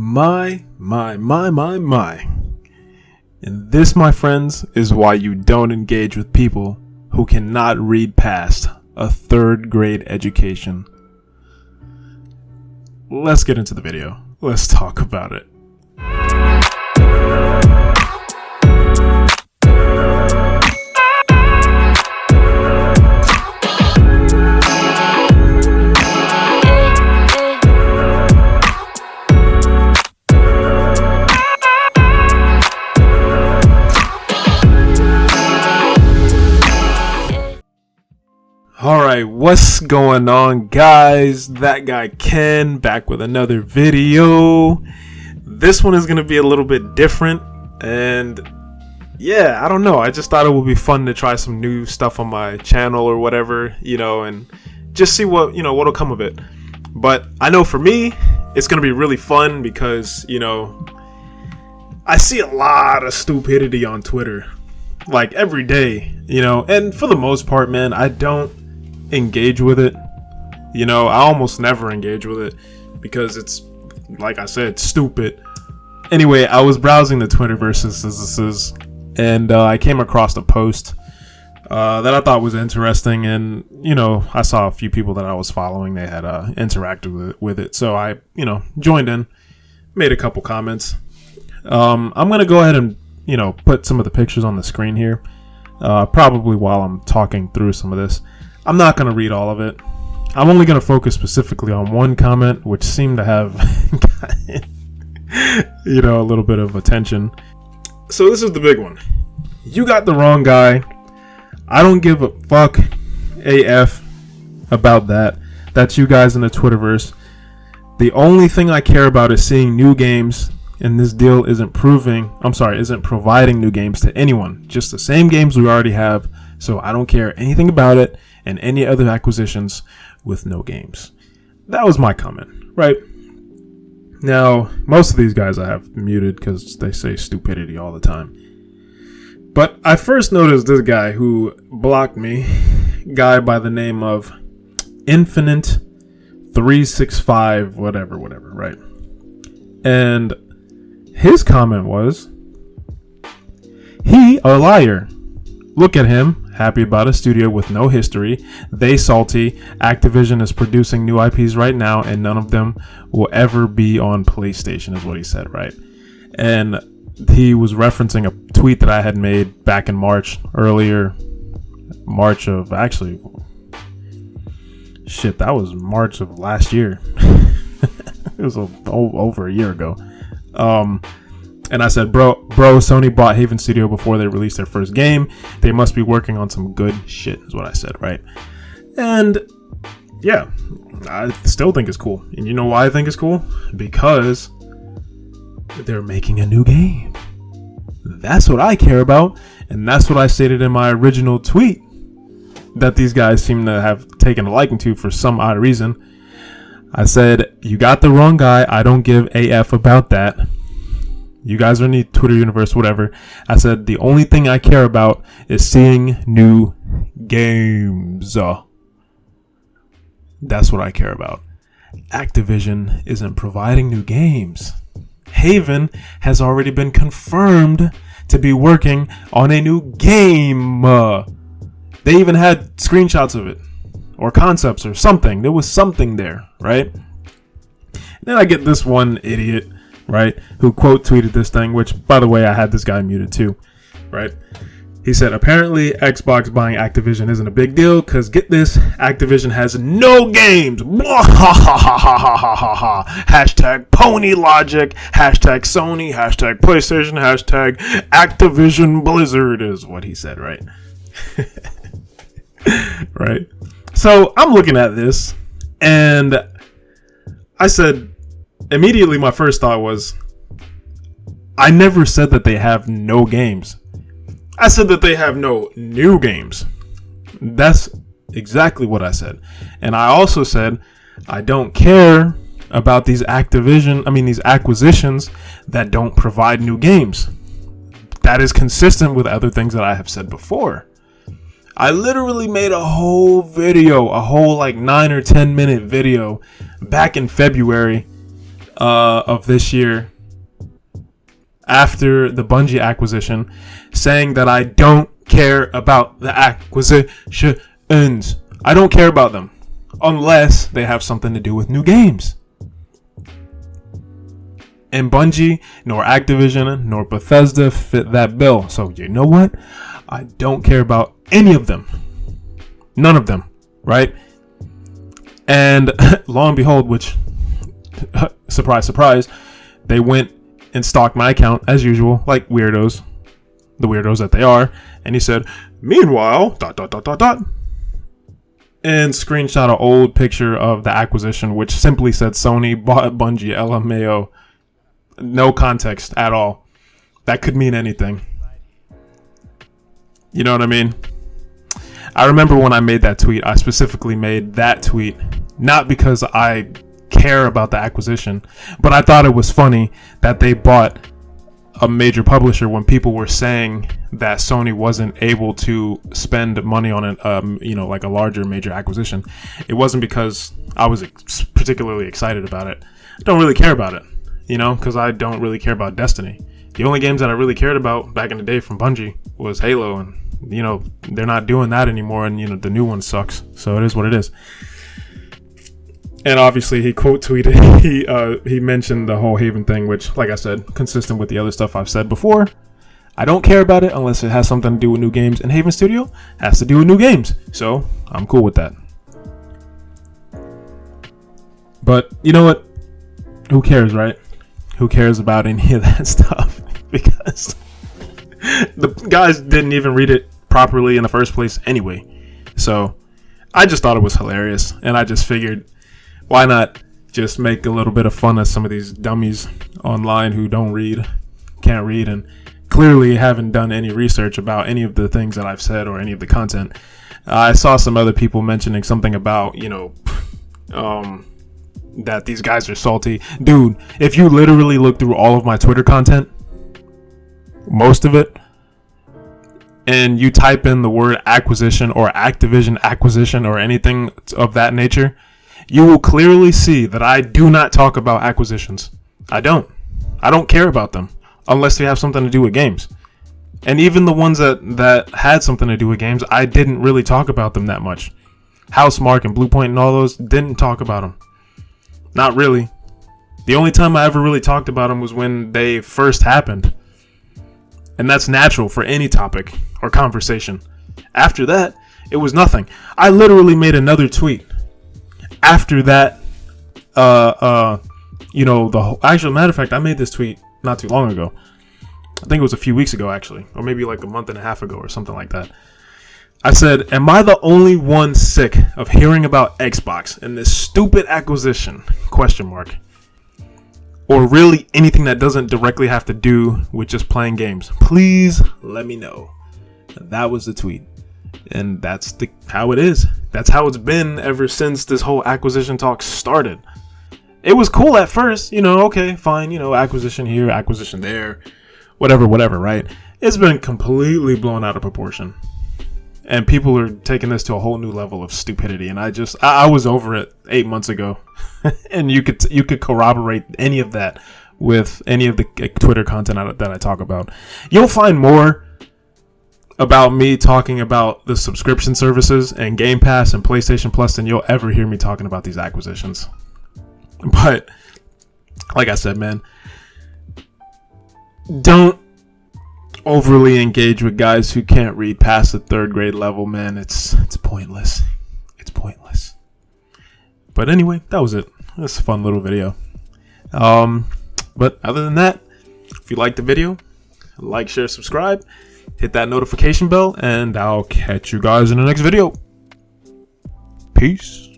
My. And this, my friends, is why you don't engage with people who cannot read past a third grade education. Let's get into the video. Let's talk about it. Alright, what's going on, guys? That guy Ken back with another video. This one is going to be a little bit different, and yeah, I don't know. I just thought it would be fun to try some new stuff on my channel or whatever, and just see what'll come of it. But I know for me, it's going to be really fun because, I see a lot of stupidity on Twitter, like every day, and for the most part, man, I don't engage with it. I almost never engage with it because it's, like I said, stupid. Anyway, I was browsing the Twitterverse and I came across a post that I thought was interesting, and I saw a few people that I was following, they had interacted with it, so I joined in, made a couple comments. I'm gonna go ahead and put some of the pictures on the screen here, probably while I'm talking through some of this. I'm not going to read all of it. I'm only going to focus specifically on one comment, which seemed to have gotten, a little bit of attention. So this is the big one. You got the wrong guy. I don't give a fuck AF about that. That's you guys in the Twitterverse. The only thing I care about is seeing new games, and this deal isn't providing new games to anyone. Just the same games we already have, so I don't care anything about it. And any other acquisitions with no games. That was my comment, right? Now, most of these guys I have muted because they say stupidity all the time. But I first noticed this guy who blocked me, guy by the name of Infinite365, whatever, right? And his comment was, "He a liar. Look at him. Happy about a studio with no history. They salty. Activision is producing new IPs right now, and none of them will ever be on PlayStation," is what he said, right? And he was referencing a tweet that I had made back in March of last year. It was over a year ago. And I said, bro, Sony bought Haven Studio before they released their first game. They must be working on some good shit, is what I said, right? And yeah, I still think it's cool. And you know why I think it's cool? Because they're making a new game. That's what I care about. And that's what I stated in my original tweet that these guys seem to have taken a liking to for some odd reason. I said, you got the wrong guy. I don't give AF about that. You guys are in the Twitter universe, whatever. I said the only thing I care about is seeing new games. That's what I care about. Activision isn't providing new games. Haven has already been confirmed to be working on a new game. They even had screenshots of it, or concepts or something. There was something there, right? Then I get this one idiot, right, who quote tweeted this thing, which, by the way, I had this guy muted too, right? He said, apparently Xbox buying Activision isn't a big deal because, get this, Activision has no games. Hashtag pony logic, hashtag Sony, hashtag PlayStation, hashtag Activision Blizzard is what he said, right? Right? So I'm looking at this and I said, immediately, my first thought was, I never said that they have no games. I said that they have no new games. That's exactly what I said. And I also said, I don't care about these acquisitions that don't provide new games. That is consistent with other things that I have said before. I literally made a whole video, a whole like 9 or 10 minute video back in February of this year, after the Bungie acquisition, saying that I don't care about the acquisitions. I don't care about them unless they have something to do with new games. And Bungie, nor Activision, nor Bethesda fit that bill. So you know what? I don't care about any of them. None of them, right? And lo and behold, which, surprise, surprise, they went and stalked my account as usual, like weirdos, the weirdos that they are. And he said, meanwhile, ... and screenshot an old picture of the acquisition, which simply said Sony bought Bungie, LMAO. No context at all. That could mean anything. You know what I mean? I remember when I made that tweet, I specifically made that tweet not because I care about the acquisition, but I thought it was funny that they bought a major publisher when people were saying that Sony wasn't able to spend money on like a larger major acquisition. It wasn't because I was particularly excited about it. I don't really care about it, because I don't really care about Destiny. The only games that I really cared about back in the day from Bungie was Halo, and they're not doing that anymore, and the new one sucks. So it is what it is. And obviously he quote tweeted, he mentioned the whole Haven thing, which, like I said, consistent with the other stuff I've said before. I don't care about it unless it has something to do with new games, and Haven Studio has to do with new games. So I'm cool with that. But you know what? Who cares, right? Who cares about any of that stuff? Because the guys didn't even read it properly in the first place anyway. So I just thought it was hilarious, and I just figured, why not just make a little bit of fun of some of these dummies online who can't read, and clearly haven't done any research about any of the things that I've said or any of the content. I saw some other people mentioning something about, that these guys are salty. Dude, if you literally look through all of my Twitter content, most of it, and you type in the word acquisition or Activision acquisition or anything of that nature, you will clearly see that I do not talk about acquisitions. I don't care about them unless they have something to do with games. And even the ones that had something to do with games, I didn't really talk about them that much. Housemarque and Bluepoint and all those, didn't talk about them. Not really. The only time I ever really talked about them was when they first happened. And that's natural for any topic or conversation. After that, it was nothing. I literally made another tweet after that. Actual matter of fact, I made this tweet not too long ago. I think it was a few weeks ago, actually, or maybe like a month and a half ago or something like that. I said, am I the only one sick of hearing about Xbox and this stupid acquisition? ? Or really anything that doesn't directly have to do with just playing games? Please let me know. That was the tweet. And that's how it is. That's how it's been ever since this whole acquisition talk started. It was cool at first, okay, fine, acquisition here, acquisition there, whatever, right? It's been completely blown out of proportion. And people are taking this to a whole new level of stupidity. And I was over it 8 months ago. And you could corroborate any of that with any of the Twitter content that I talk about. You'll find more about me talking about the subscription services and Game Pass and PlayStation Plus than you'll ever hear me talking about these acquisitions. But like I said, man, don't overly engage with guys who can't read past the 3rd grade level, man. It's pointless. It's pointless. But anyway, that was it. It's a fun little video. But other than that, if you liked the video, like, share, subscribe, hit that notification bell, and I'll catch you guys in the next video. Peace.